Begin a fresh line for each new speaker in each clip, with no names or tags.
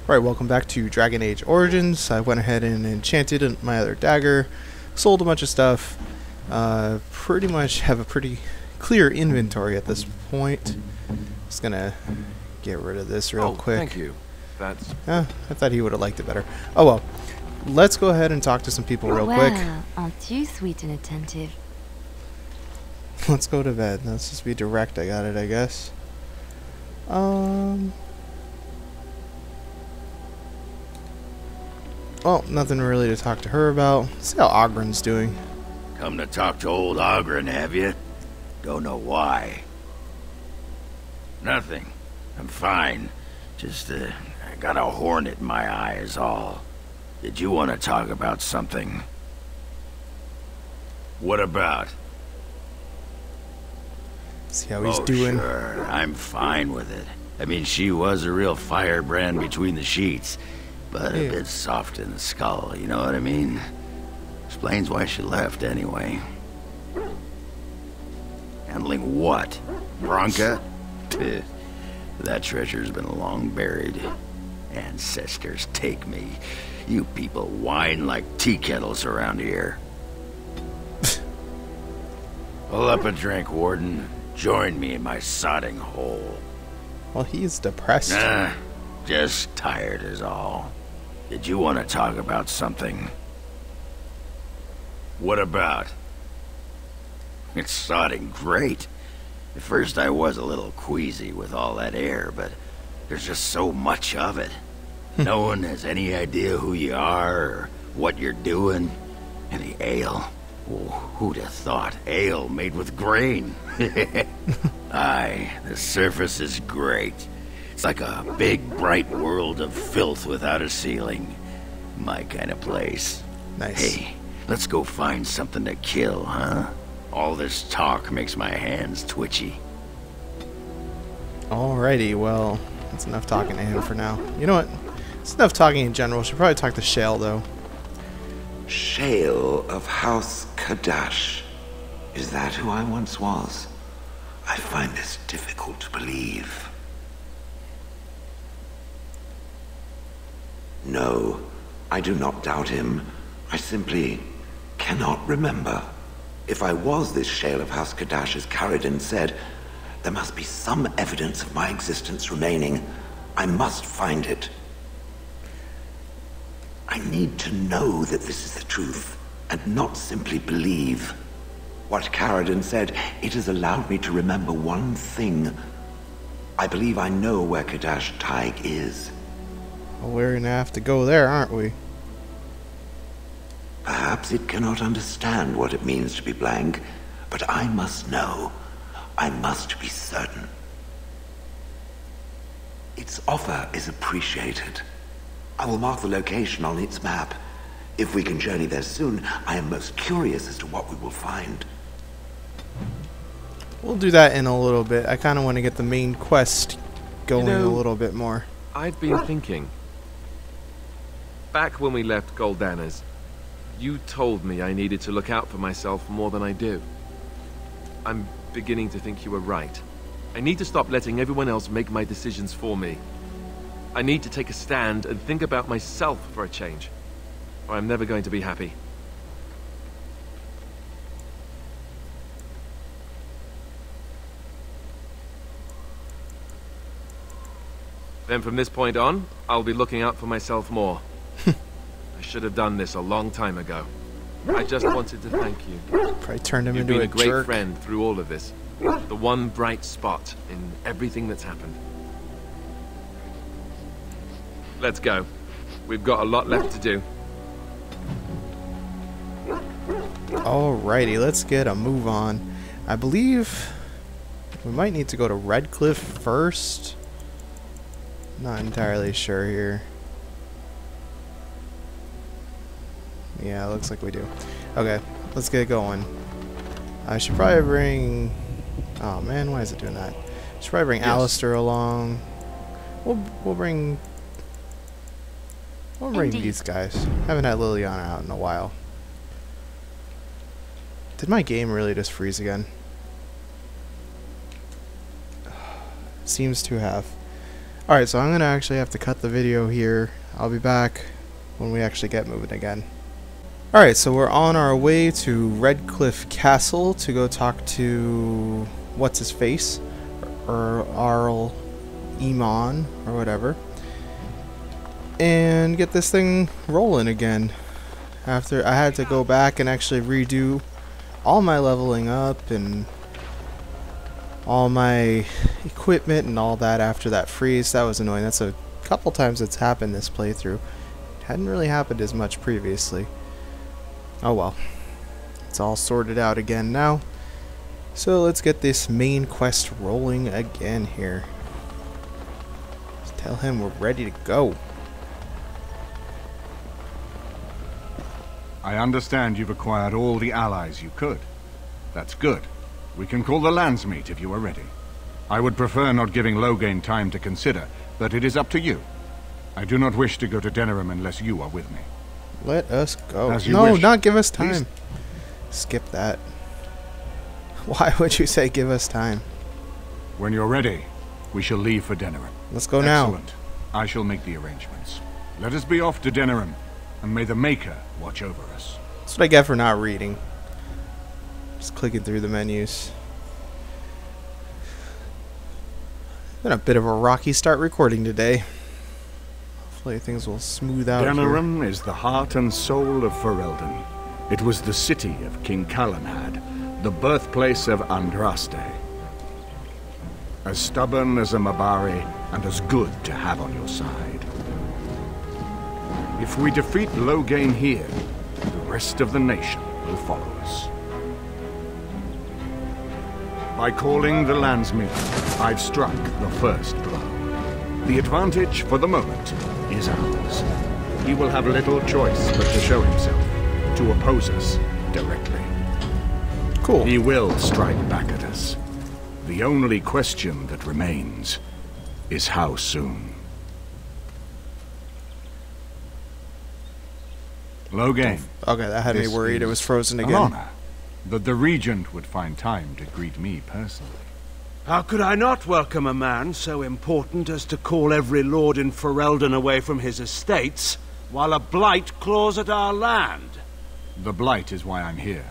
Right, welcome back to Dragon Age Origins. I went ahead and enchanted my other dagger, sold a bunch of stuff, pretty much have a pretty clear inventory at this point. Just gonna get rid of this real quick.
Thank you. That's...
I thought he would have liked it better. Oh well. Let's go ahead and talk to some people real quick.
Aren't you sweet and attentive?
Let's go to bed. Let's just be direct. I got it, I guess. Well, nothing really to talk to her about. Let's see how Ogren's doing.
Come to talk to old Ogren, have you? Don't know why. Nothing. I'm fine. Just, I got a hornet in my eye is all. Did you want to talk about something? What about?
See how he's doing.
Sure. I'm fine with it. I mean, she was a real firebrand between the sheets, but a bit soft in the skull, you know what I mean? Explains why she left, anyway. Handling what? Bronca? That treasure's been long buried. Ancestors take me. You people whine like tea kettles around here. Pull up a drink, Warden. Join me in my sodding hole.
Well, he's depressed.
Nah, just tired is all. Did you want to talk about something? What about? It's sodding great. At first I was a little queasy with all that air, but there's just so much of it. No one has any idea who you are or what you're doing. And the ale. Oh, who'd have thought? Ale made with grain. Aye, the surface is great. It's like a big, bright world of filth without a ceiling. My kind of place.
Nice.
Hey, let's go find something to kill, huh? All this talk makes my hands twitchy.
Alrighty, well, that's enough talking to him for now. You know what? It's enough talking in general. Should probably talk to Shale, though.
Shale of House Kadash. Is that who I once was? I find this difficult to believe. No, I do not doubt him. I simply cannot remember. If I was this Shale of House Kadash, as Caridin said, there must be some evidence of my existence remaining. I must find it. I need to know that this is the truth, and not simply believe. What Caridin said, it has allowed me to remember one thing. I believe I know where Kadash Taig is.
Well, we're gonna have to go there, aren't we?
Perhaps it cannot understand what it means to be blank, but I must know. I must be certain. Its offer is appreciated. I will mark the location on its map. If we can journey there soon, I am most curious as to what we will find.
We'll do that in a little bit. I kind of want to get the main quest going a little bit more.
I've been thinking. Back when we left Goldanas, you told me I needed to look out for myself more than I do. I'm beginning to think you were right. I need to stop letting everyone else make my decisions for me. I need to take a stand and think about myself for a change, or I'm never going to be happy. Then from this point on, I'll be looking out for myself more. I should have done this a long time ago. I just wanted to thank you.
Probably turned him
You've
into
been a great
jerk.
friend through all of this. The one bright spot in everything that's happened. Let's go. We've got a lot left to do.
Alrighty, let's get a move on. I believe we might need to go to Redcliffe first. Not entirely sure here. Yeah, looks like we do. Okay, let's get going. I should probably bring... Oh man, why is it doing that? Should probably bring Alistair along. We'll bring these guys. Haven't had Liliana out in a while. Did my game really just freeze again? Seems to have. Alright, so I'm going to actually have to cut the video here. I'll be back when we actually get moving again. Alright, so we're on our way to Redcliffe Castle to go talk to what's-his-face, or Arl Iman, or whatever, and get this thing rolling again. After I had to go back and actually redo all my leveling up and all my equipment and all that after that freeze. That was annoying. That's a couple times it's happened this playthrough. It hadn't really happened as much previously. Oh well. It's all sorted out again now. So let's get this main quest rolling again here. Just tell him we're ready to go.
I understand you've acquired all the allies you could. That's good. We can call the Landsmeet if you are ready. I would prefer not giving Loghain time to consider, but it is up to you. I do not wish to go to Denerim unless you are with me.
Let us go.
As you
No,
wish.
not give us time.
Please.
Skip that. Why would you say give us time?
When you're ready, we shall leave for Denerim.
Let's go now.
Excellent. I shall make the arrangements. Let us be off to Denerim, and may the Maker watch over us.
That's what I get for not reading. Just clicking through the menus. Been a bit of a rocky start recording today. Hopefully things will smooth out here.
Denerim is the heart and soul of Ferelden. It was the city of King Calanhad, the birthplace of Andraste. As stubborn as a Mabari, and as good to have on your side. If we defeat Loghain here, the rest of the nation will follow us. By calling the Landsmeet, I've struck the first blow. The advantage, for the moment, is ours. He will have little choice but to show himself, to oppose us directly.
Cool.
He will strike back at us. The only question that remains is how soon. Loghain.
Okay, that had me
This
worried. It was
is
frozen
an
again.
honor that the Regent would find time to greet me personally.
How could I not welcome a man so important as to call every lord in Ferelden away from his estates, while a blight claws at our land?
The Blight is why I'm here.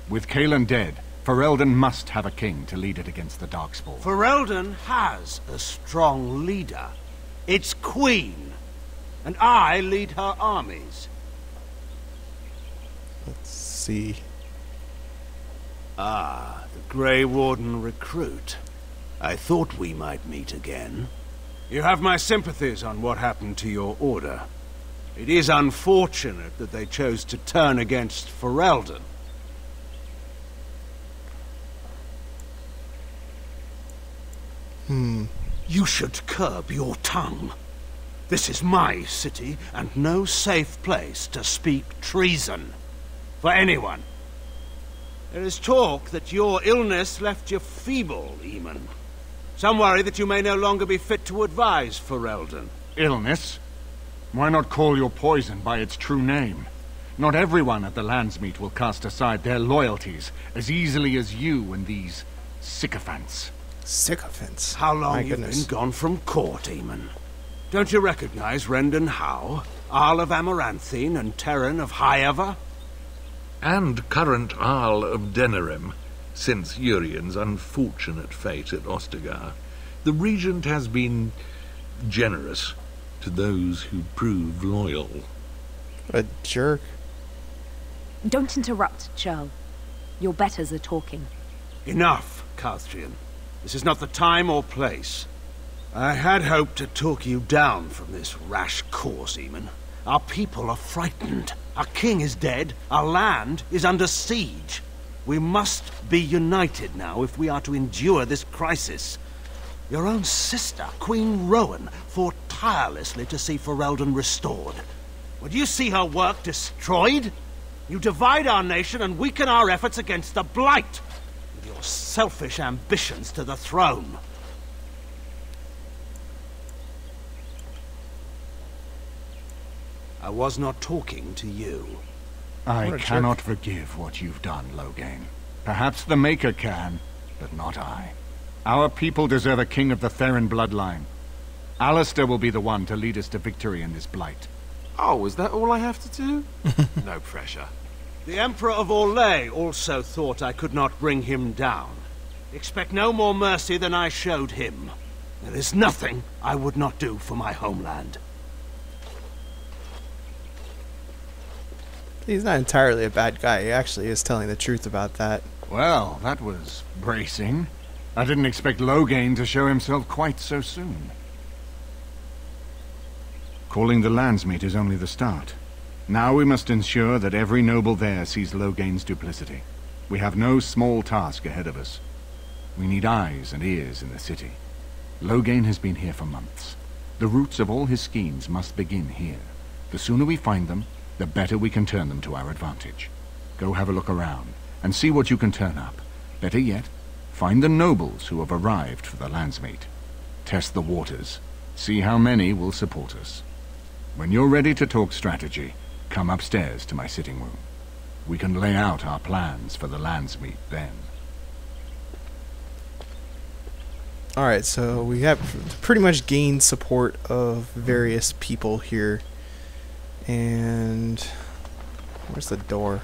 With Caelan dead, Ferelden must have a king to lead it against the Darkspawn.
Ferelden has a strong leader. Its queen. And I lead her armies.
Let's see.
Ah, the Grey Warden recruit. I thought we might meet again. You have my sympathies on what happened to your order. It is unfortunate that they chose to turn against Ferelden. You should curb your tongue. This is my city, and no safe place to speak treason. For anyone. There is talk that your illness left you feeble, Eamon. Some worry that you may no longer be fit to advise Ferelden.
Illness? Why not call your poison by its true name? Not everyone at the Landsmeet will cast aside their loyalties as easily as you and these sycophants.
Sycophants.
How long
My
you've
goodness.
been gone from court, Eamon? Don't you recognize Rendon Howe, Arl of Amaranthine, and Terran of Highever?
And current Arl of Denerim, since Urien's unfortunate fate at Ostagar. The Regent has been generous to those who prove loyal.
A jerk.
Don't interrupt, Churl. Your betters are talking.
Enough, Calthrian. This is not the time or place. I had hoped to talk you down from this rash course, Eamon. Our people are frightened. Our king is dead. Our land is under siege. We must be united now if we are to endure this crisis. Your own sister, Queen Rowan, fought tirelessly to see Ferelden restored. Would you see her work destroyed? You divide our nation and weaken our efforts against the Blight, with your selfish ambitions to the throne. I was not talking to you.
I
What a jerk.
cannot forgive what you've done, Loghain. Perhaps the Maker can, but not I. Our people deserve a king of the Theron bloodline. Alistair will be the one to lead us to victory in this blight.
Oh, is that all I have to do? No pressure.
The Emperor of Orlais also thought I could not bring him down. Expect no more mercy than I showed him. There is nothing I would not do for my homeland.
He's not entirely a bad guy. He actually is telling the truth about that.
Well, that was bracing. I didn't expect Loghain to show himself quite so soon. Calling the Landsmeet is only the start. Now we must ensure that every noble there sees Loghain's duplicity. We have no small task ahead of us. We need eyes and ears in the city. Loghain has been here for months. The roots of all his schemes must begin here. The sooner we find them, the better we can turn them to our advantage. Go have a look around, and see what you can turn up. Better yet, find the nobles who have arrived for the Landsmeet. Test the waters. See how many will support us. When you're ready to talk strategy, come upstairs to my sitting room. We can lay out our plans for the Landsmeet then.
Alright, so we have pretty much gained support of various people here. And where's the door?